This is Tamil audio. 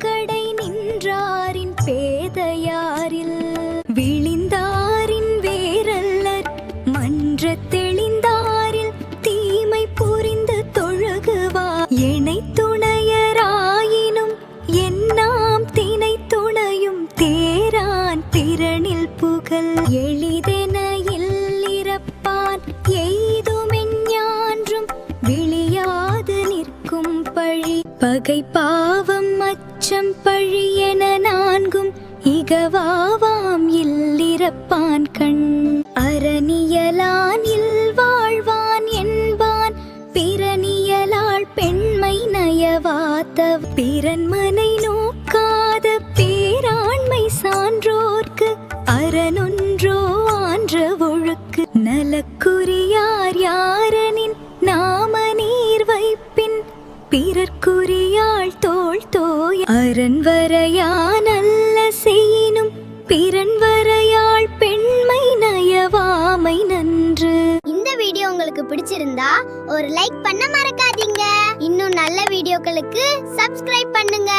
கடை நின்றாரின் பேதையாரில் விழிந்தாரின் வேரல்லர் மன்ற தெளிந்தாரில் தீமை புரிந்து தொழுகுவா எனை துணையராயினும் என்னாம் தினை துணையும் தேரான் திறனில் புகழ் எளிதென இல்லிரப்பான் எய்துமெஞ்ஞான்றும் விழியாது நிற்கும் பழி பகை பாவம் அச்சம் பழி என நான்கும் இகவாவாம் இல்லிரப்பான் கண் அரணியலான் இல் வாழ்வான் என்பான் பிறனியலாள் பெண்மை நயவாத்த பிறன்மனை நோக்காத பேராண்மை சான்றோர்க்கு அரணொன்றோ ஆன்ற ஒழுக்கு நலக்குரியார் யாரனின் நாம நீர் வைப்பின் பிறர்க்குரியாள் தோள் தோய் அரண் வரையா நல்ல செய்யினும் பிறன் வரையாள் பெண்மை நயவாமை நன்று. இந்த வீடியோ உங்களுக்கு பிடிச்சிருந்தா ஒரு லைக் பண்ண மறக்காதீங்க. இன்னும் நல்ல வீடியோக்களுக்கு சப்ஸ்கிரைப் பண்ணுங்க.